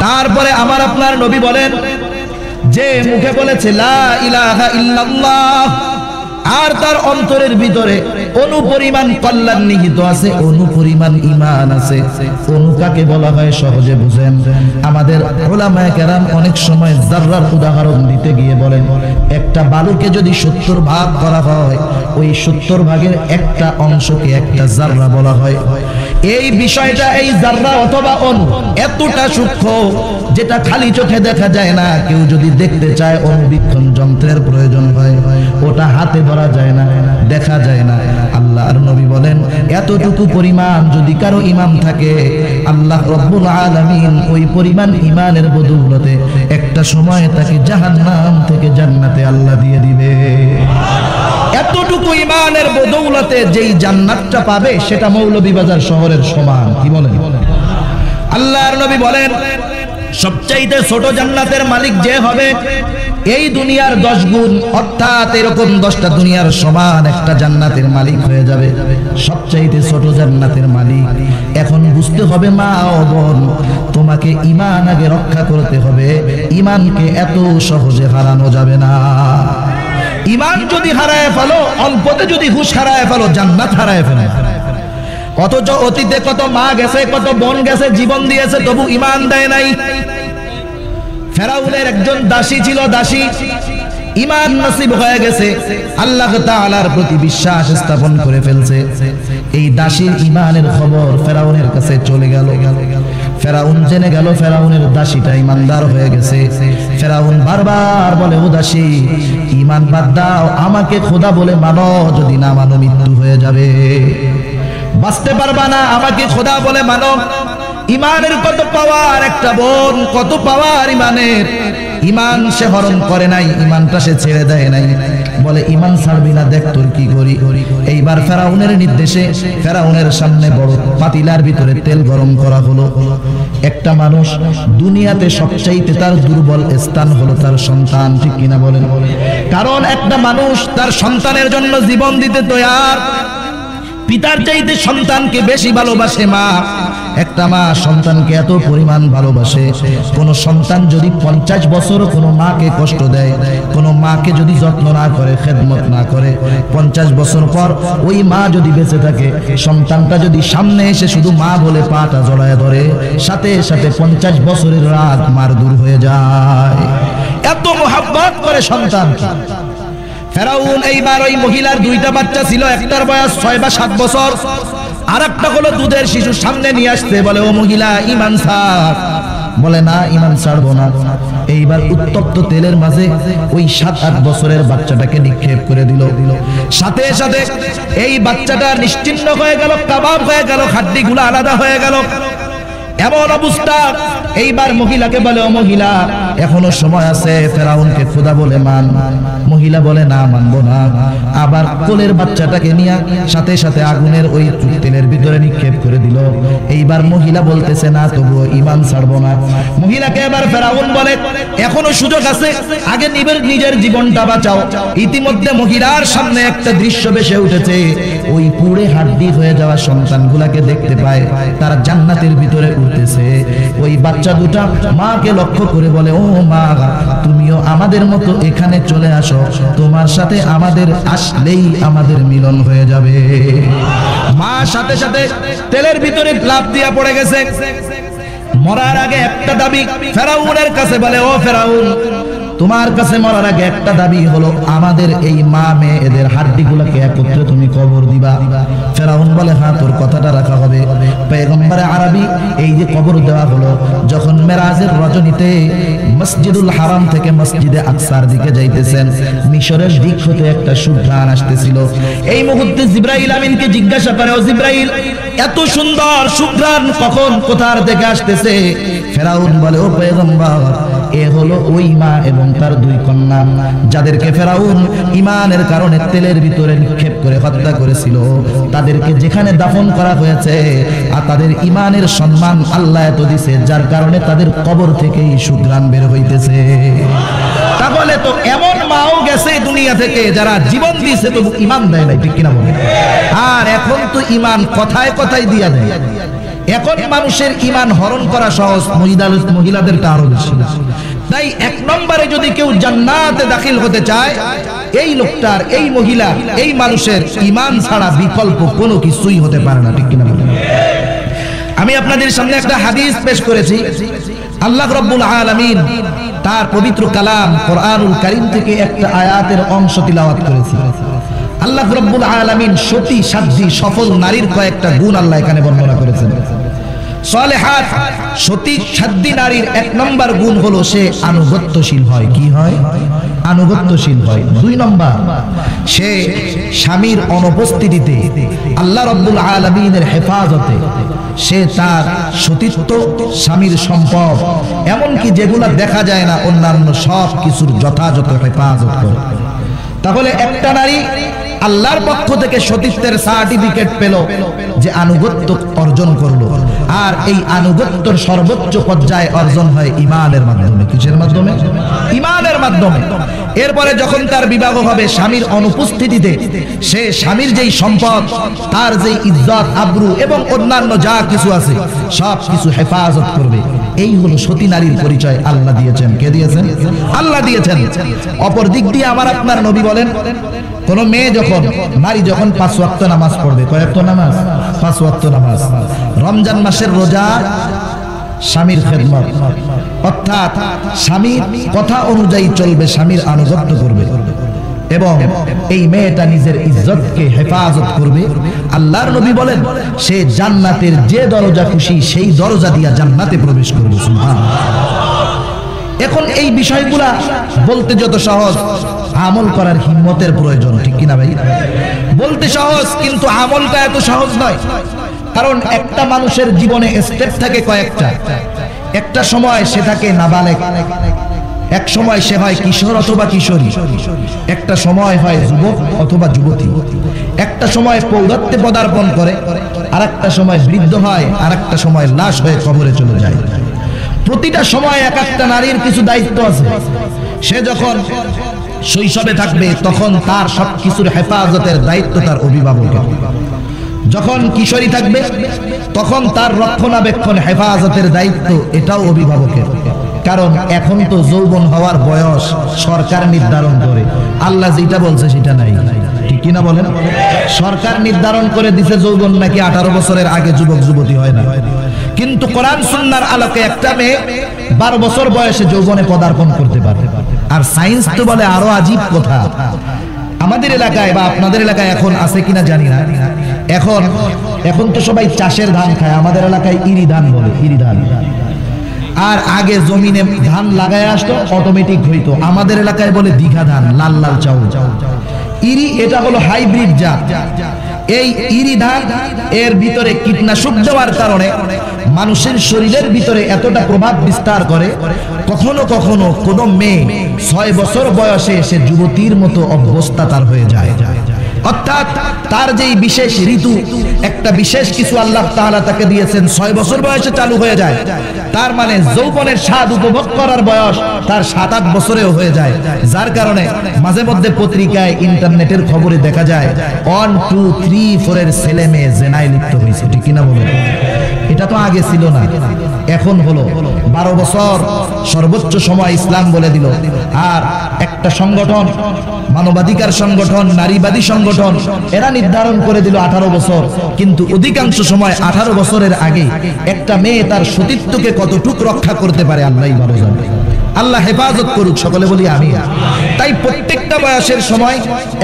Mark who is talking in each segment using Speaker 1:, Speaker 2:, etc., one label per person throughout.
Speaker 1: তারপরে আমার আপনার নবী বলেন, যে মুখে বলেছে লা ইলাহা ইল্লাল্লাহ আর তার অন্তরের ভিতরে অনুপরিমাণ কল্যাণ নিহিত আছে, অনুপরিমাণ ঈমান আছে। অনু কাকে বলা হয় সহজে বুঝেন। আমাদের উলামায়ে কেরাম অনেক সময় যাররার উদাহরণ দিতে গিয়ে বলেন, একটা বালুকে যদি 70 ভাগ করা হয়, ওই 70 ভাগের একটা অংশকে একটা যাররা বলা হয়। এই বিষয়টা, এই যাররা অথবা অনু এতটা সূক্ষ্ম যেটা খালি চোখে দেখা যায় না। কেউ যদি দেখতে চায় অনুবীক্ষণ যন্ত্রের প্রয়োজন হয়, ওটা হাতে ধরা যায় না, দেখা যায় না। আল্লাহর নবী বলেন, এতটুকু পরিমাণ যদি কারো ঈমান থাকে, আল্লাহ রব্বুল আলামিন ওই পরিমাণ ঈমানের বদৌলতে একটা সময় তাকে জাহান্নাম থেকে জান্নাতে আল্লাহ দিয়ে দিবে। এতটুকু ঈমানের বদৌলতে যেই জান্নাতটা পাবে সেটা মৌলভীবাজার শহরের সমান। কি বলেন? আল্লাহর নবী বলেন, সবচাইতে ছোট জান্নাতের মালিক যে হবে, এই দুনিয়ার 10 গুণ অর্থাৎ এরকম 10টা দুনিয়ার সমান একটা জান্নাতের মালিক হয়ে যাবে, সবচাইতে ছোট জান্নাতের মালিক। এখন বুঝতে হবে মা ও বোন, তোমাকে ঈমান আগে রক্ষা করতে হবে। ঈমানকে এত সহজে হারানো যাবে না। ঈমান যদি হারায় ফেলো, অল্পতে যদি হুঁশ হারায় ফেলো, জান্নাত হারায় ফেলো। অথচ অতীতে কত মা গেছে, কত বোন গেছে, জীবন দিয়েছে, তবু ঈমান দেয় নাই। ফেরাউনের একজন দাসী ছিল, দাসী ঈমান নসিব হয়ে গেছে, আল্লাহ তাআলার প্রতি বিশ্বাস স্থাপন করে ফেলছে। এই দাসীর ঈমানের খবর ফেরাউনের কাছে চলে গেল। ফেরাউন জেনে গেল ফেরাউনের দাসীটা ঈমানদার হয়ে গেছে। ফেরাউন বারবার বলে, ও দাসী, ঈমান বাদ দাও, আমাকে খোদা বলে মানো, যদি না মানো মৃত্যু হয়ে যাবে, বাঁচতে পারবা না, আমাকে খোদা বলে মানো। ঈমানের কত পাওয়ার একটা বোন, কত পাওয়ার ঈমানের। ঈমান সে হরণ করে নাই, ঈমানটা সে ছেড়ে দেয় নাই। বলে, ঈমান ছাড়বি না, দেখ তোর কি করি। এইবার ফেরাউনের নির্দেশে ফেরাউনের সামনে বড় পাতিলার ভিতরে তেল গরম করা হলো। একটা মানুষ দুনিয়াতে সবচাইতে তার দুর্বল স্থান হলো তার সন্তান, ঠিক কিনা বলেন? কারণ একটা মানুষ তার সন্তানের জন্য জীবন দিতে তৈয়ার। পিতার চাইতে সন্তানকে বেশি ভালোবাসে মা। একটা মা সন্তানকে এত পরিমাণ ভালোবাসে, কোন সন্তান যদি 50 বছর কোনো মাকে কষ্ট দেয়, কোনো মাকে যদি যত্ন না করে, খেদমত না করে, 50 বছর পর ওই মা যদি বেঁচে থাকে, সন্তানটা যদি সামনে এসে শুধু মা বলে পাটা জড়ায় ধরে, সাথে সাথে 50 বছরের রাত মার দূর হয়ে যায়। এত মোহাব্বত করে সন্তান। ফেরাউন এইবার ওই মহিলার 2টা বাচ্চা ছিল, একটার বয়স 6 বা 7 বছর, আর একটা হলো দুধের শিশু, সামনে নিয়ে আসতে বলে, ও মহিলা ঈমান ছাড়। বলে, না, ঈমান ছাড়বো না। এইবার উত্তপ্ত তেলের মাঝে ওই 7-8 বছরের বাচ্চাটাকে নিক্ষেপ করে দিল। সাথে সাথে এই বাচ্চাটা নিশ্চিহ্ন হয়ে গেল, কাবাব হয়ে গেল, হাড্ডিগুলো আলাদা হয়ে গেল। এমন অবস্থা। এইবার মহিলাকে বলে, ও মহিলা, এখনো সময় আছে, ফেরাউনকে খোদা বলে মান। মহিলা বলে, না, মানবো না। আবার কোলের বাচ্চাটাকে নিয়ে সাথে সাথে আগুনের ওই তেলের ভিতরে নিক্ষেপ করে দিল। এইবার মহিলা বলতেছে, না, তবুও ঈমান ছাড়বো না। মহিলাকে এবার ফেরাউন বলে, এখনো সুযোগ আছে, আগে নিজের জীবনটা বাঁচাও। ইতিমধ্যে মহিলার সামনে একটা দৃশ্য ভেসে উঠেছে। ওই পুড়ে হাড্ডি হয়ে যাওয়া সন্তানগুলাকে দেখতে পায়, তারা জান্নাতের ভিতরে উঠতেছে। ওই বাচ্চা দুটা মাকে লক্ষ্য করে বলে, ও মা, তুমিও আমাদের মতো এখানে চলে আসো, তোমার সাথে আমাদের আসলেই আমাদের মিলন হয়ে যাবে। মা সাথে সাথে তেলের ভিতরে লাফ দিয়া পড়ে গেছে। মরার আগে একটা দাবি ফেরাউনের কাছে বলে, ও ফেরাউন, তোমার কাছে মরার আগে একটা দাবি হলো, আমাদের এই মা মেয়ে এদের হাড্ডিগুলোকে একত্রে তুমি কবর দিবা। ফেরাউন বলে, হ্যাঁ, তোর কথাটা রাখা হবে। পয়গম্বরে আরবি এই যে কবর দেওয়া হলো, যখন মেরাজের রজনীতে মসজিদুল হারাম থেকে মসজিদে আকসার দিকে যাইতেছেন, মিশরের দিক হতে একটা সুঘ্রাণ আসতেছিল। এই মুহূর্তে জিবরাইল আমিনকে জিজ্ঞাসা করে, ও জিবরাইল, এত সুন্দর সুঘ্রাণ কখন, কোথার থেকে আসতেছে? ফেরাউন বলে, ও পয়গম্বর, এ হলো ওই মা এবং তার 2 কন্যা, যাদেরকে ফেরাউন ঈমানের কারণে তেলের ভিতরে নিক্ষেপ করে হত্যা করেছিল। তাদেরকে যেখানে দাফন করা হয়েছে, আর তাদের ঈমানের সম্মান আল্লাহ এত দিয়েছে, যার কারণে তাদের কবর থেকেই সুঘ্রাণ বের হইতেছে। তাহলে তো এমন মাও গেছে দুনিয়া থেকে যারা জীবন দিয়েছে তবু ঈমান দেয় নাই, ঠিক কিনা বলে? আর এখন তো ঈমান কথায় কথায় দিয়া দেয়। এখন মানুষের ঈমান হরণ করা সহজ, মহিলাদেরটা আরো বেশি। তাই এক নম্বরে যদি কেউ জান্নাতে দাখিল হতে চায়, এই লোকটার, এই মহিলা, এই মানুষের ঈমান ছাড়া বিকল্প কোনো কিছুই হতে পারে না, ঠিক কিনা বলেন? আমি আপনাদের সামনে একটা হাদিস পেশ করেছি। আল্লাহ রাব্বুল আলামিন তার পবিত্র কালাম কোরআনুল কারীম থেকে একটা আয়াতের অংশ তিলাওয়াত করেছি। আল্লাহ রাব্বুল আলামিন সতী সাধ্বী সফল নারীর কয়েকটা গুণ আল্লাহ এখানে বর্ণনা করেছেন। সালেহাত সতী সাধ্বী নারীর এক নম্বর গুণ হলো সে আনুগত্যশীল হয়। কি হয়? আনুগত্যশীল হয়। দুই নম্বর, সে স্বামীর অনুপস্থিতিতে আল্লাহ রাব্বুল আলামিনের হেফাজতে সে তার সতীত্ব, স্বামীর সম্পদ, এমনকি যেগুলা দেখা যায় না অন্যান্য সব কিছুর যথাযথ হেফাজত করে। তাহলে একটা নারী আল্লাহর পক্ষ থেকে সতীত্বের সার্টিফিকেট পেল যে আনুগত্য অর্জন করলো, আর এই আনুগত্যের সর্বোচ্চ পর্যায়ে অর্জন হয় ঈমানের মাধ্যমে। কিসের মাধ্যমে? ঈমানের মাধ্যমে। এরপরে যখন তার বিবাহ হবে স্বামীর অনুপস্থিতিতে, সে স্বামীর যেই সম্পদ, তার যেই ইজ্জত আবরু এবং অন্যান্য যা কিছু আছে সব কিছু হেফাজত করবে। এই হলো সতী নারীর পরিচয় আল্লাহ দিয়েছেন। কে দিয়েছেন? আল্লাহ দিয়েছেন। অপর দিক দিয়ে আমার আপনার নবী বলেন, কোন মেয়ে যখন, নারী যখন 5 ওয়াক্ত নামাজ পড়বে, কয় ওয়াক্ত নামাজ? 5 ওয়াক্ত নামাজ। রমজান মাসের রোজা, স্বামীর খেদমত, অর্থাৎ স্বামীর কথা অনুযায়ী চলবে, স্বামীর আনুগত্য করবে, এবং এই মেয়েটা নিজের ইজ্জতকে হেফাজত করবে। আল্লাহর নবী বলেন সে জান্নাতের যে দরজা খুশি সেই দরজা দিয়া জান্নাতে প্রবেশ করবে। সুবহানাল্লাহ। এখন এই বিষয়গুলা বলতে যত সহজ, আমল করার হিম্মতের প্রয়োজন, ঠিক কিনা ভাই? বলতে সহজ, কিন্তু আমলটা এত সহজ নয়। কারণ একটা মানুষের জীবনে স্টেপ থাকে কয়েকটা। একটা সময় সে থাকে নাবালেগ, এক সময় সে হয় কিশোর অথবা কিশোরী, একটা সময় হয় যুবক অথবা যুবতী, একটা সময় পৌরত্বে পদার্পণ করে, আর একটা সময় বৃদ্ধ হয়, আর একটা সময় লাশ হয়ে কবরে চলে যায়। প্রতিটা সময় এক একটা নারীর কিছু দায়িত্ব আছে। সে যখন শৈশবে থাকবে তখন তার সবকিছুর হেফাজতের দায়িত্ব তার অভিভাবকের। যখন কিশোরী থাকবে তখন তার রক্ষণাবেক্ষণ, হেফাজতের দায়িত্ব এটাও অভিভাবকের। কারণ এখন তো যৌবন হওয়ার বয়স সরকার নির্ধারণ করে, আল্লাহ যেটা বলছে সেটা নাই, ঠিক কিনা বলেন? সরকার নির্ধারণ করে দিছে যৌবন নাকি 18 বছরের আগে যুবক যুবতী হয় না, কিন্তু কোরআন সুন্নাহর আলোকে একটা মেয়ে 12 বছর বয়সে যৌবনে পদার্পণ করতে পারে। আর সায়েন্স তো বলে আরো আজীব কথা। আমাদের এলাকায় বা আপনাদের এলাকায় এখন আছে কিনা জানি না, এখন তো সবাই চাষের ধান খায়, আমাদের এলাকায় ইরি ধান বলে, ইরি ধান। আর আগে জমিনে ধান লাগায় আসতো, অটোমেটিক হইতো, আমাদের এলাকায় বলে দীঘা ধান, লাল লাল চাউল। ইরি এটা হলো হাইব্রিড জাত। এই ইরি ধান এর ভিতরে কীটনাশক দেওয়ার কারণে মানুষের শরীরের ভিতরে এতটা প্রভাব বিস্তার করে, কখনো কখনো কোনো মেয়ে 6 বছর বয়সে সে যুবতীর মতো অবস্থা তার হয়ে যায়। অর্থাৎ তার যেই বিশেষ ঋতু, একটা বিশেষ কিছু আল্লাহ তাআলা তাকে দিয়েছেন, 6 বছর বয়সে চালু হয়ে যায়। তার মানে যৌবনের স্বাদ উপভোগ করার বয়স তার 7-8 বছরেও হয়ে যায়। যার কারণে মাঝে মধ্যে পত্রিকায়, ইন্টারনেটের খবরে দেখা যায় 1, 2, 3, 4 এর ছেলে মেয়ে জেনায় লিপ্ত হয়েছে, ঠিক কিনা বলেন? এটা তো আগে ছিল না, এখন হলো 12 বছর সর্বোচ্চ সময় ইসলাম বলে দিল। আর একটা সংগঠন, মানবাধিকার সংগঠন, নারীবাদী সংগঠন, এরা নির্ধারণ করে দিল 18 বছর। কিন্তু অধিকাংশ সময় 18 বছরের আগে একটা মেয়ে তার সতীত্বকে কতটুকু রক্ষা করতে পারে আল্লাহই ভালো জানে। আল্লাহ হেফাজত করুক, সকলে বলি আমিন। তাই প্রত্যেকটা বয়সের সময়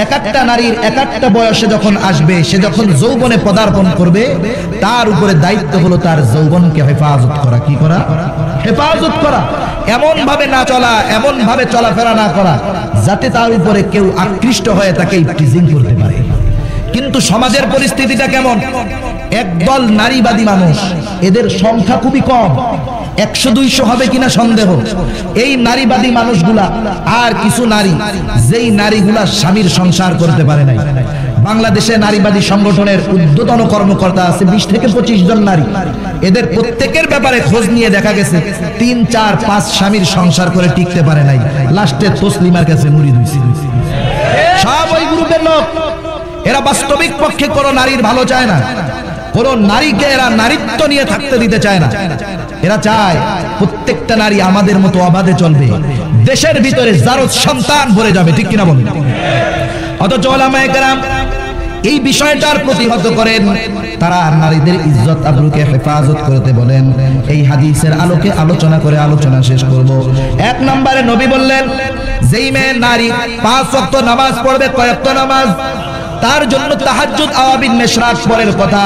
Speaker 1: এক একটা নারীর এক একটা বয়সে যখন আসবে, সে যখন যৌবনে পদার্পণ করবে, তার উপরে দায়িত্ব হলো তার যৌবনকে হেফাজত করা। কি করা? হেফাজত করা। এমন ভাবে না চলা, এমন ভাবে চলাফেরা না করা যাতে তার উপরে কেউ আকৃষ্ট হয়ে তাকে টিজিং করতে পারে। কিন্তু সমাজের পরিস্থিতিটা কেমন? একদল নারীবাদী মানুষ, এদের সংখ্যা খুবই কম, 100-200 হবে কিনা সন্দেহ। এই নারীবাদী মানুষগুলা আর কিছু নারী, যেই নারীগুলা স্বামীর সংসার করতে পারে নাই। বাংলাদেশে নারীবাদী সংগঠনের ঊর্ধ্বতন কর্মকর্তা আছে 20 থেকে 25 জন নারী। এদের প্রত্যেকের ব্যাপারে খোঁজ নিয়ে দেখা গেছে 3, 4, 5 স্বামীর সংসার করে টিকতে পারে নাই, লাস্টে তসলিমার কাছে মুরিদ হইছে। সব ওই গ্রুপের লোক। এরা বাস্তবিক পক্ষে কোনো নারীর ভালো চায় না। কোন নারীকে এরা নারীত্ব নিয়ে থাকতে দিতে চায় না। এরা চায় প্রত্যেকটা নারী আমাদের মতো অবাধে চলবে, দেশের ভিতরে জারজ সন্তান ভরে যাবে, ঠিক কিনা বলেন? অথচ উলামায়ে কেরাম এই বিষয়টার প্রতিহত করেন, তারা নারীদের ইজ্জত আবরুকে হেফাজত করতে বলেন। এই হাদিসের আলোকে আলোচনা করে আলোচনা শেষ করব। এক নম্বরে নবী বললেন, যেই মেয়ে নারী 5 ওয়াক্ত নামাজ পড়বে, কয় ওয়াক্ত নামাজ? তার জন্য তাহাজ্জুদ আওয়াবিন মেশরাক পড়ার কথা।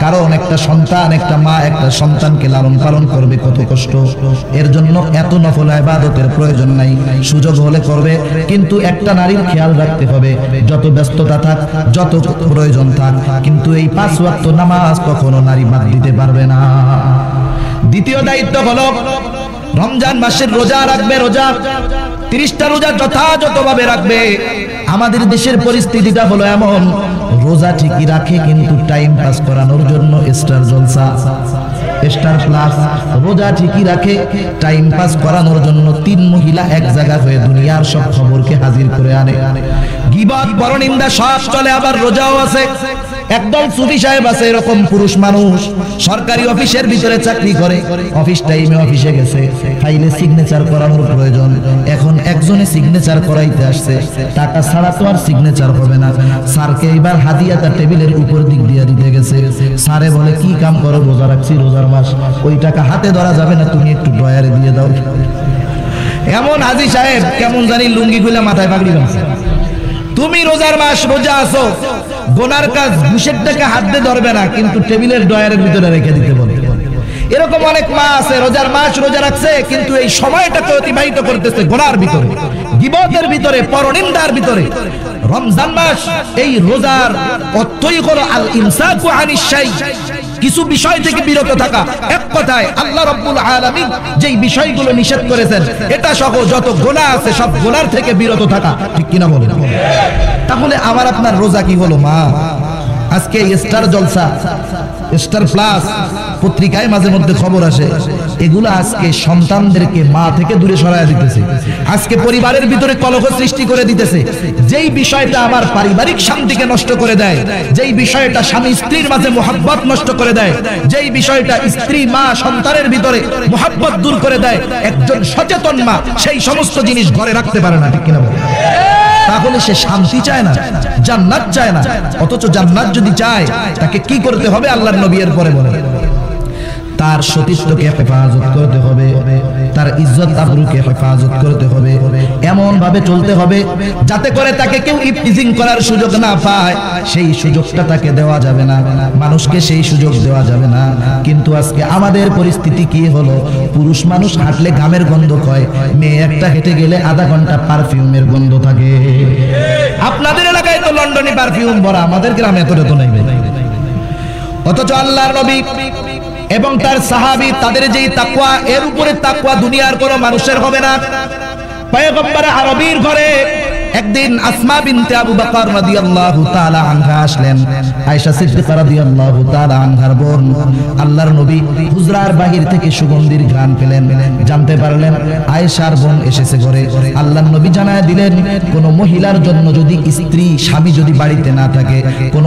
Speaker 1: কারণ একটা সন্তান, একটা মা একটা সন্তানকে লালন পালন করবে কত কষ্ট, এর জন্য এত নফল ইবাদতের প্রয়োজন নাই, সুযোগ হলে করবে। কিন্তু একটা নারীর খেয়াল রাখতে হবে, যত ব্যস্ততা থাক, যত প্রয়োজন থাক, কিন্তু এই 5 ওয়াক্ত নামাজ কখনো নারী বাদ দিতে পারবে না। দ্বিতীয় দায়িত্ব হলো রমজান মাসের রোজা রাখবে। রোজা 30টা রোজা যথাযথভাবে রাখবে। আমাদের দেশের পরিস্থিতিটা হলো এমন, রোজা ঠিকই রাখে কিন্তু টাইম পাস করানোর জন্য স্টার জলসা, স্টার প্লাস। রোজা ঠিকই রাখে, টাইম পাস করানোর জন্য 3 মহিলা এক জায়গা হয়ে দুনিয়ার সব খবরকে হাজির করে আনে। গীবত, পরনিন্দা সব চলে, আবার রোজাও আছে। একদল সুফি সাহেব আছে, এরকম পুরুষ মানুষ, সরকারি অফিসের ভিতরে চাকরি করে, অফিস টাইমে অফিসে গেছে, ফাইলে সিগনেচার করানোর প্রয়োজন, এখন একজনে সিগনেচার করাইতে আসছে, টাকা ছাড়া তো আর সিগনেচার হবে না। স্যারকে এবার হাদিয়াটা টেবিলের উপর দিক দিয়ে দিতে গেছে। স্যারে বলে, কি কাম করো? রোজা রাখছি, রোজার মাস, ওই টাকা হাতে ধরা যাবে না, তুমি একটু ড্রয়ারে দিয়ে দাও। এমন হাজি সাহেব কেমন জানি লুঙ্গি খুলে মাথায় পাগড়ি বাঁধছে। তুমি রোজার মাস, রোজা আছো, গোনার কাজ ঘুষের টাকা হাত দিয়ে ধরবে না, কিন্তু টেবিলের ড্রয়ারের ভিতরে রেখে দিতে বলে। এরকম অনেক মা আছে, রোজার মাস রোজা রাখছে, কিন্তু এই সময়টাকে অতিবাহিত করতেছে গোনার ভিতরে, গীবতের ভিতরে, পরনিন্দার ভিতরে। রমজান মাস, এই রোজার অর্থই হলো আল ইমসাকু আনিশ শাই, কিছু বিষয় থেকে বিরত থাকা। এক কথায় আল্লাহ রাব্বুল আলামিন যেই বিষয়গুলো নিষেধ করেছেন, এটা সহ যত গুনাহ আছে সব গুনার থেকে বিরত থাকা, ঠিক কিনা বলেন? তাহলে আমার আপনার রোজা কি হলো? মা, আজকে স্টার জলসা, স্টার প্লাস পত্রিকায় মাঝে মধ্যে খবর আসে, এগুলো আজকে সন্তানদেরকে মা থেকে দূরে সরায় দিতেছে, আজকে পরিবারের ভিতরে কলহ সৃষ্টি করে দিতেছে। যেই বিষয়টা আমার পারিবারিক শান্তিকে নষ্ট করে দেয়, যেই বিষয়টা স্বামী স্ত্রীর মাঝে মোহাব্বত নষ্ট করে দেয়, যেই বিষয়টা স্ত্রী মা সন্তানের ভিতরে মোহাব্বত দূর করে দেয়, একজন সচেতন মা সেই সমস্ত জিনিস ঘরে রাখতে পারে না, ঠিক কিনা বলেন? তাহলে সে শান্তি চায় না, জান্নাত চায় না। অথচ জান্নাত যদি চায়, তাকে কি করতে হবে? আল্লাহর নবী এর পরে বলেন, তার সতীত্বকে হেফাজত করতে হবে, তার ইজ্জত আবরুকে হেফাজত করতে হবে, এমন ভাবে চলতে হবে যাতে করে তাকে কেউ ইফতিজিং করার সুযোগ না পায়। সেই সুযোগটা তাকে দেওয়া যাবে না, মানুষকে সেই সুযোগ দেওয়া যাবে না। কিন্তু আজকে আমাদের পরিস্থিতি কি হলো? পুরুষ মানুষ হাঁটলে ঘামের গন্ধ হয়, মেয়ে একটা হেঁটে গেলে আধা ঘন্টা পারফিউমের গন্ধ থাকে। আপনাদের এলাকায় তো লন্ডনে পারফিউম ভরা, আমাদের গ্রামে এতটা তো নাই। অথচ আল্লাহর নবী এবং তার সাহাবী, তাদের যেই তাকওয়া, এর উপরে তাকওয়া দুনিয়ার কোনো মানুষের হবে না। পয়গম্বর আরবীর ঘরে একদিন আসমা বিনতে আবু বকর রাদিয়াল্লাহু তাআলা আনহা আসলেন। আয়েশা সিদ্দিকা রাদিয়াল্লাহু তাআলা আনহার বোন। আল্লাহর নবী হুজরার বাহির থেকে সুগন্ধির ঘ্রাণ পেলেন, জানতে পারলেন আয়েশার বোন এসেছে ঘরে। আল্লাহর নবী জানায় দিলেন, কোন মহিলার জন্য যদি স্ত্রী, স্বামী যদি বাড়িতে না থাকে, কোন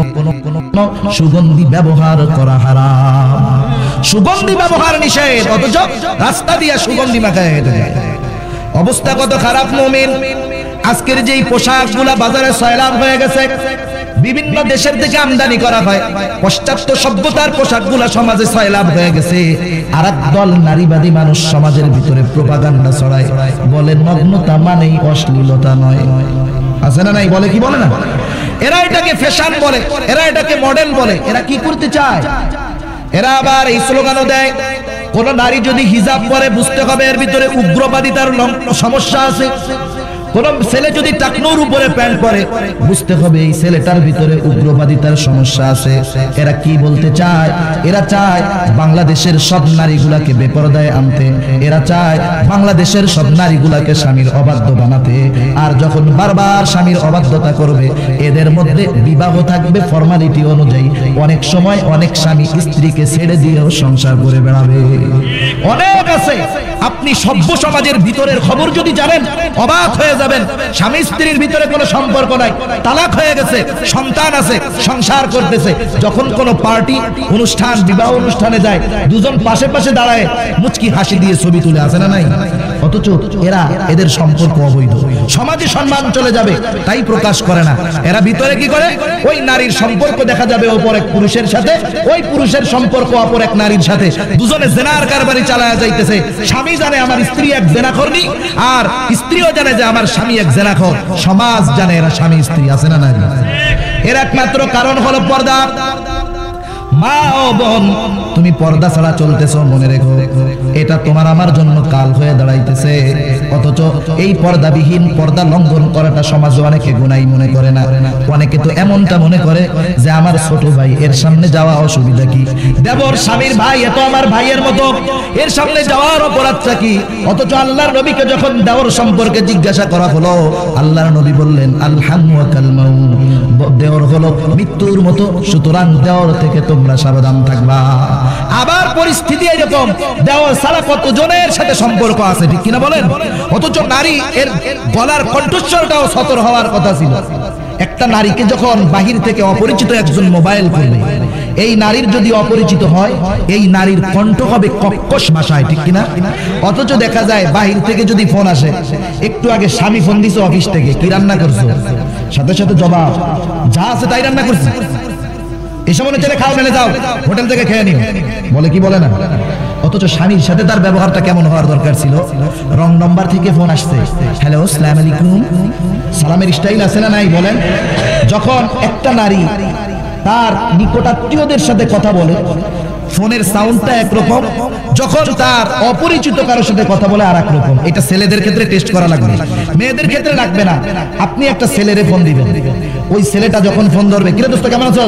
Speaker 1: সুগন্ধি ব্যবহার করা হারাম, সুগন্ধি ব্যবহার নিষেধ। অথচ রাস্তা দিয়ে সুগন্ধি মাখায় হেঁটে যায়। অবস্থা কত খারাপ মুমিন! আজকের যেই পোশাকগুলা বাজারে সয়লাব হয়ে গেছে, বিভিন্ন দেশের থেকে আমদানি করা হয়, পাশ্চাত্য সভ্যতার পোশাকগুলা সমাজে সয়লাব হয়ে গেছে। আর একদল নারীবাদী মানুষ সমাজের ভিতরে প্রোপাগান্ডা ছড়ায়, বলে নগ্নতা মানেই অশ্লীলতা নয়। আছে না নাই? বলে কি বলে না? এরা এটাকে ফ্যাশন বলে, এরা এটাকে মডেল বলে। এরা কি করতে চায়? এরা আবার এই স্লোগানও দেয়, কোন নারী যদি হিজাব পরে বুঝতে হবে এর ভিতরে উগ্রবাদিতার সমস্যা আছে। কোন ছেলে যদি টাকনুর উপরে প্যান্ট পরে বুঝতে হবে এই ছেলেটার ভিতরে উগ্রবাদিতার সমস্যা আছে। এরা কি বলতে চায়? এরা চায় বাংলাদেশের সব নারীগুলাকে বেপরদায় আনতে, এরা চায় বাংলাদেশের সব নারীগুলাকে স্বামীর অবাধ্য বানাতে। আর যখন বারবার স্বামীর অবাধ্যতা করবে, এদের মধ্যে বিবাহ থাকবে ফরমালিটি অনুযায়ী। অনেক সময় অনেক স্বামী স্ত্রীকে ছেড়ে দিয়েও সংসার করে বেড়াবে। অনেক আছে আপনি সভ্য সমাজের ভিতরের খবর যদি জানেন অবাক হয়ে যাবেন। স্বামী স্ত্রীর ভিতরে কোনো সম্পর্ক নাই, তালাক হয়ে গেছে, সন্তান আছে, সংসার করতেছে, যখন কোনো পার্টি অনুষ্ঠান বিবাহ অনুষ্ঠানে যায় দুজন পাশে পাশে দাঁড়ায় মুচকি হাসি দিয়ে ছবি তুলে, আসে না নাই? অথচ এদের সম্পর্ক অবৈধ, সমাজে সম্মান চলে যাবে তাই প্রকাশ করে না। এরা ভিতরে কি করে? ওই নারীর সম্পর্ক দেখা যাবে অপর এক পুরুষের সাথে, ওই পুরুষের সম্পর্ক অপর এক নারীর সাথে, দুজনে জেনার কারবারি চালায়া যাইতেছে। স্বামী জানে আমার স্ত্রী এক জেনাখোরনি, আর স্ত্রীও জানে যে আমার স্বামী এক জেনাখোর। সমাজ জানে এরা স্বামী স্ত্রী, আছে না নাই? এর একমাত্র কারণ হলো পর্দা। মা ও বোন, তুমি পর্দা ছাড়া চলতেছো, মনে রেখো এটা তোমার আমার জন্য কাল হয়ে দাঁড়াইতেছে। অথচ এই পর্দাবিহীন, পর্দা লঙ্ঘন করাটা সমাজে অনেকে গুনাই মনে করে না। অনেকে তো এমনটা মনে করে যে আমার ছোট ভাই, এর সামনে যাওয়া অসুবিধা কি? দেবর স্বামীর ভাই, এত আমার ভাইয়ের মতো, এর সামনে যাওয়ার অপরাধটা কি? অথচ আল্লাহর নবীকে যখন দেওর সম্পর্কে জিজ্ঞাসা করা হলো, আল্লাহর নবী বললেন আল হামু ওয়া কাল মাউত, দেওর হলো মৃত্যুর মতো, সুতরাং দেওর থেকে তোমরা সাবধান থাকবা। আবার পরিস্থিতি এরকম, দেওর ছাড়া কতজনের সাথে সম্পর্ক আছে, ঠিক কিনা বলেন? অথচ নারী, এর গলার কণ্ঠস্বরটাও সতর হওয়ার কথা ছিল। একটা নারীকে যখন বাহির থেকে অপরিচিত একজন মোবাইল করবে, এই নারীর যদি অপরিচিত হয়, এই নারীর কণ্ঠ হবে কর্কশ ভাষায়, ঠিক কিনা? অথচ দেখা যায় বাহির থেকে যদি ফোন আসে, একটু আগে স্বামী ফোন দিছে অফিস থেকে, কি রান্না করছো, সাথে সাথে জবাব যা আছে তাই রান্না করছি, এই সময় চলে খাও, মেলে যাও, হোটেল থেকে খেয়ে নিও, বলে কি বলে না? অথচ স্বামীর সাথে তার ব্যবহারটা কেমন হওয়ার দরকার ছিল? রং নম্বর থেকে ফোন আসছে, হ্যালো আসসালামু আলাইকুম, সালামের স্টাইল আছে না নাই বলেন? যখন একটা নারী তার নিকটাত্মীয়দের সাথে কথা বলে, ফোনের সাউন্ডটা একরকম, যখন তার অপরিচিত কারোর সাথে কথা বলে আর এক রকম। এটা ছেলেদের ক্ষেত্রে টেস্ট করা লাগবে, মেয়েদের ক্ষেত্রে লাগবে না। আপনি একটা ছেলেরে ফোন দিবেন, ওই ছেলেটা যখন ফোন ধরবে, কিরে দোস্ত কেমন আছো,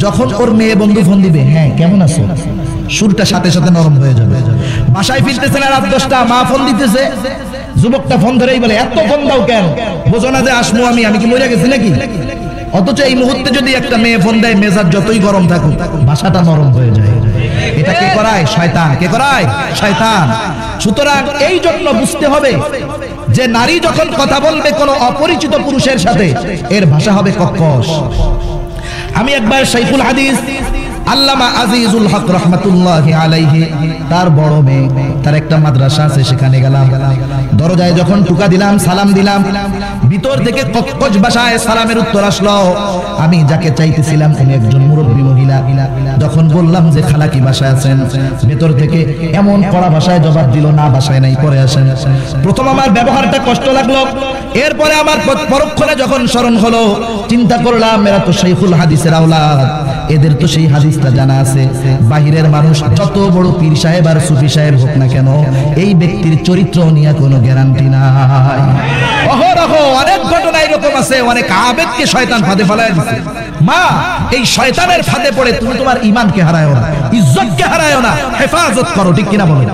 Speaker 1: যখন ওর মেয়ে বন্ধু ফোন দিবে, হ্যাঁ কেমন আছো, সুরটা সাথে সাথে নরম হয়ে যাবে। বাসায় ফিরতেছে না রাত 10টা, মা ফোন দিতেছে, যুবকটা ফোন ধরেই বলে এত ফোন দাও কেন, বোঝো না যে আসবো আমি কি মরে গেছি নাকি? অথচ এই মুহূর্তে যদি একটা মেয়ে ফোন দেয়, মেজাজ যতই গরম থাকুক, ভাষাটা নরম হয়ে যায়। এটা কে করায়? শয়তান। কে করায়? শয়তান। সুতরাং এই জন্য বুঝতে হবে যে নারী যখন কথা বলবে কোনো অপরিচিত পুরুষের সাথে, এর ভাষা হবে কর্কশ। আমি একবার শাইখুল হাদিস আল্লামা আজিজুল হক রাহমাতুল্লাহি আলাইহি, তার বড় মেয়ে, তার একটা মাদ্রাসা আছে, সেখানে গেলাম। দরজায় যখন টুকা দিলাম, সালাম দিলাম, ভিতর থেকে কর্কশ ভাষায় সালামের উত্তর আসলো। আমি যাকে চাইতেছিলাম উনি একজন মুরব্বী মহিলা। যখন বললাম যে খালা কি বাসায় আছেন, ভেতর থেকে এমন কড়া ভাষায় জবাব দিল, না বাসায় নাই, পরে আসেন। প্রথম আমার ব্যবহারটা কষ্ট লাগলো, এরপরে আমার পরক্ষণে যখন স্মরণ হলো, চিন্তা করলাম এরা তো শাইখুল হাদিসের আওলাদ, এদের তো সেই হাদিসটা জানা আছে। বাহিরের মানুষ যত বড় পীর সাহেব আর সুফি সাহেব হোক না কেন, এই ব্যক্তির চরিত্র নিয়ে কোনো গ্যারান্টি নাই। অহরহ অনেক ঘটনা এরকম আছে, অনেক আবেগকে শয়তান ফাঁদে ফেলায় দিছে। মা, এই শয়তানের ফাঁদে পড়ে তুমি তোমার ঈমানকে হারায়ো না, ইজ্জতকে হারায়ো না, হেফাজত করো, ঠিক কিনা বলেন?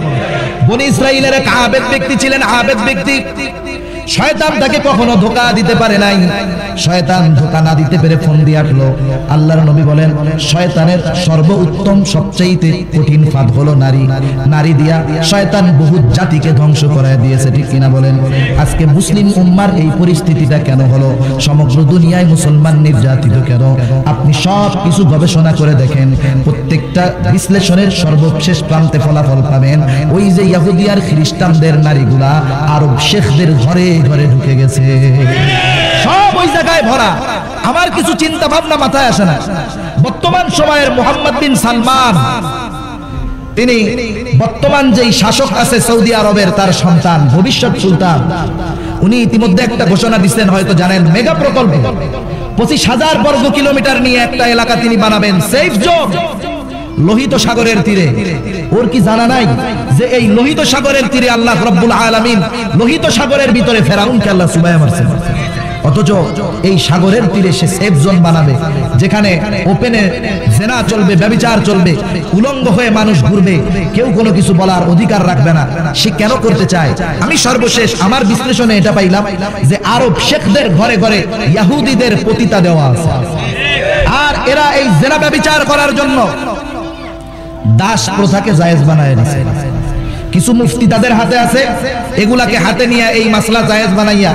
Speaker 1: বনি ইসরাইলের এক আবেদ ব্যক্তি ছিলেন, আবেদ ব্যক্তি। শয়তান তাকে কখনো ধোঁকা দিতে পারে নাই। শয়তান ধোঁকা না দিতে পেরে ফোন দিয়ে আসলো। আল্লাহর নবী বলেন, শয়তানের সর্বোত্তম সবচেয়ে কঠিন ফাঁদ হলো নারী। নারী দিয়া শয়তান বহু জাতিকে ধ্বংস করায় দিয়েছে, ঠিক কিনা বলেন? আজকে মুসলিম উম্মার এই পরিস্থিতিটা কেন হলো? সমগ্র দুনিয়ায় মুসলমান নির্যাতিত কেন? আপনি সব কিছু গবেষণা করে দেখেন, প্রত্যেকটা বিশ্লেষণের সর্বশেষ প্রান্তে ফলাফল পাবেন ওই যে ইহুদি আর খ্রিস্টানদের নারীগুলা আরব শেখদের ঘরে ঘরে ঢুকে গেছে, সব ওই জায়গায় ভরা। আমার কিছু চিন্তা ভাবনা মাথায় আসে না। বর্তমান সময়ের মোহাম্মদ বিন সালমান, তিনি বর্তমান যেই শাসক আছে সৌদি আরবের, তার সন্তান, ভবিষ্যৎ সুলতান, উনি ইতিমধ্যে একটা ঘোষণা দিচ্ছেন, হয়তো জানেন, মেগা প্রকল্প 25,000 বর্গ কিলোমিটার নিয়ে একটা এলাকা তিনি বানাবেন, সেফ জোন, লোহিত সাগরের তীরে। ওর কি জানা নাই যে এই লোহিত সাগরের তীরে আল্লাহ রাব্বুল আলামিন লোহিত সাগরের ভিতরে ফেরাউনকে আল্লাহ সুবাইয়া মারছেন? অথচ এই সাগরের তীরে সে সেফ জোন বানাবে, যেখানে ওপেনে জেনা চলবে, ব্যভিচার চলবে, উলঙ্গ হয়ে মানুষ ঘুরবে, কেউ কোনো কিছু বলার অধিকার রাখবে না। সে কেন করতে চায়? আমি সর্বশেষ আমার বিশ্লেষণে এটা পাইলাম যে আরব শেখদের ঘরে ঘরে ইহুদিদের পতিতা দেওয়া আছে, আর এরা এই জেনা ব্যভিচার করার জন্য দাস প্রথাকে জায়েজ বানায় দিয়েছে। কিছু মুফতি তাদের হাতে আছে, এগুলাকে হাতে নিয়ে এই মাসলা জায়েজ বানাইয়া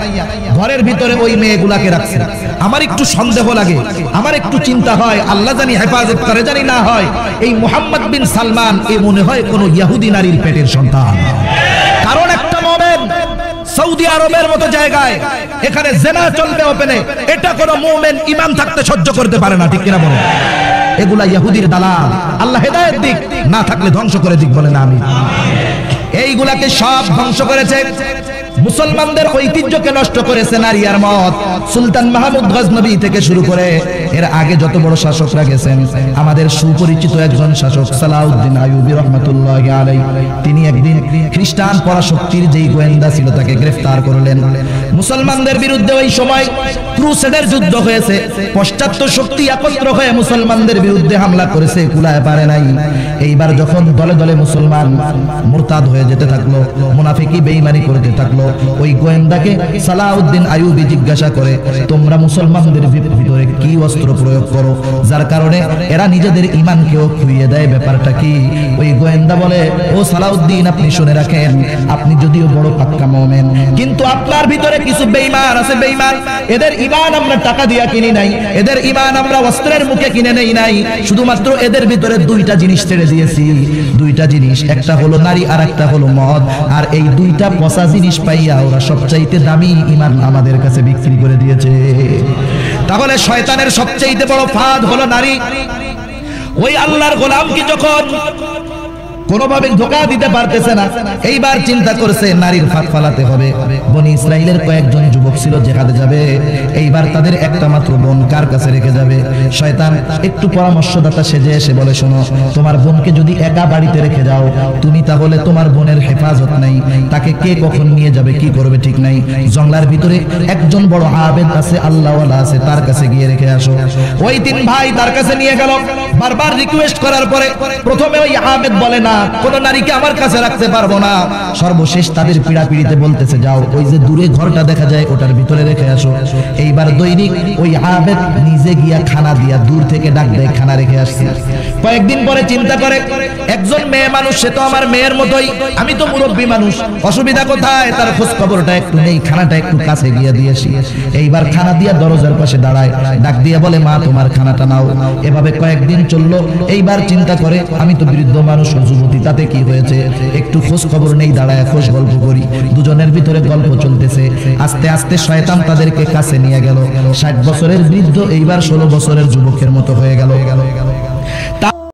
Speaker 1: ঘরের ভিতরে ওই মেয়েগুলাকে রাখছে। আমার একটু সন্দেহ লাগে, আমার একটু চিন্তা হয়, আল্লাহ জানি হেফাজত করে, জানি না হয় এই মুহাম্মদ বিন সালমান এ মনে হয় কোন ইহুদি নারীর পেটের সন্তান। কারণ একটা মুমিন সৌদি আরবের মতো জায়গায় এখানে জিনা চলবে ওপেনে, এটা কোন মুমিন ঈমান থাকতে সহ্য করতে পারে না, ঠিক কিনা বলেন? এগুলা ইহুদির দালাল, আল্লাহ হেদায়েত দিক, না থাকলে ধ্বংস করে দিক, বলেন আমিন। এইগুলাকে সব ধ্বংস করেছে, মুসলমানদের ঐতিহ্যকে নষ্ট করেছে নারী আর মদ। সুলতান মাহমুদ গজনবী থেকে শুরু করে এর আগে যত বড় শাসকরা গেছেন, আমাদের সুপরিচিত একজন শাসক সালাউদ্দিন আইয়ুবী রাহমাতুল্লাহি আলাইহি, তিনি একদিন খ্রিস্টান পরাশক্তির যেই গোয়েন্দা ছিল তাকে গ্রেফতার করলেন। মুসলমানদের বিরুদ্ধে ওই সময় ক্রুসেডের যুদ্ধ হয়েছে, পাশ্চাত্য শক্তি একত্র হয়ে মুসলমানদের বিরুদ্ধে হামলা করেছে, কুলায় পারে নাই। এইবার যখন দলে দলে মুসলমান মুরতাদ হয়ে যেতে থাকলো, মুনাফিকি বেঈমানি করতে থাকলো, ওই গোয়েন্দাকে সালাউদ্দিন আইয়ুবী জিজ্ঞাসা করে, তোমরা মুসলমানদের ভিতরে কি অস্ত্র প্রয়োগ করো যার কারণে এরা নিজেদের ঈমানকেও খুইয়ে দেয়, ব্যাপারটা কি? ওই গোয়েন্দা বলে, ও সালাউদ্দিন, আপনি শুনে রাখেন, আপনি যদিও বড় পাক্কা মুমিন, কিন্তু আপনার ভিতরে কিছু বেঈমান আছে, বেঈমান। এদের ঈমান আমরা টাকা দিয়া কিনি নাই, এদের ঈমান আমরা অস্ত্রের মুখে কিনে নেই নাই, শুধুমাত্র এদের ভিতরে দুইটা জিনিস ছেড়ে দিয়েছি, দুইটা জিনিস, একটা হলো নারী আর একটা হলো মদ। আর এই দুইটা পচা জিনিস পাইয়া ওরা সবচাইতে দামি ঈমান আমাদের কাছে বিক্রি করে দিয়েছে। তাহলে শয়তানের সবচাইতে বড় ফাঁদ হলো নারী। ওই আল্লাহর গোলামকে যখন কোনোভাবে ধোঁকা দিতে পারতেছে না, এইবার চিন্তা করছে নারীর ফাঁদ ফালাতে হবে। বনি ইসরাইলের কয়েকজন যুবক ছিল জিহাদে যাবে, এইবার তাদের একটা মাত্র বোন কার কাছে রেখে যাবে? শয়তান একটু পরামর্শদাতা সেজে এসে বলে, শোনো, তোমার বোনকে যদি একা বাড়িতে রেখে যাও তুমি, তাহলে তোমার বোনের হেফাজত নাই, তাকে কে কখন নিয়ে যাবে কি করবে ঠিক নাই। জঙ্গলার ভিতরে একজন বড় আবেদ আছে, আল্লাহওয়ালা আছে, তার কাছে গিয়ে রেখে আসো। ওই তিন ভাই তার কাছে নিয়ে গেল। বারবার রিকোয়েস্ট করার পরে প্রথমে ওই আবেদ বলে, না, কোন নারীকে আমার কাছে রাখতে পারবো না। সর্বশেষ তাদের পিড়াপিড়িতে বলতেছে, যাও ওই যে দূরে ঘরটা দেখা যায় ওটার ভিতরে রেখে আসো। এইবার দৈনিক ওই আবেদ নিজে গিয়া খানা দিয়া দূর থেকে ডাক দেয়, খানা রেখে আসছে। কয়েকদিন পরে চিন্তা করে, একজন মেয়ে মানুষ, সে তো আমার মেয়ের মতোই, আমি তো মুরব্বী মানুষ, অসুবিধা কোথায়, তার খোঁজ খবরটা একটু নেই, খানাটা একটু কাছে গিয়া দিয়েছি। এইবার খানা দিয়া দরজার পাশে দাঁড়ায়, ডাক দিয়ে বলে, মা তোমার খানাটা নাও। এভাবে কয়েকদিন চললো। এইবার চিন্তা করে, আমি তো বৃদ্ধ মানুষ, যুবতী, তাতে কি হয়েছে, একটু খোঁজ খবর নেই, দাঁড়ায় খোঁজ গল্প করি। দুজনের ভিতরে গল্প চলতেছে। আস্তে আস্তে শয়তান তাদেরকে কাছে নিয়ে গেল। 60 বছরের বৃদ্ধ এইবার 16 বছরের যুবকের মতো হয়ে গেল।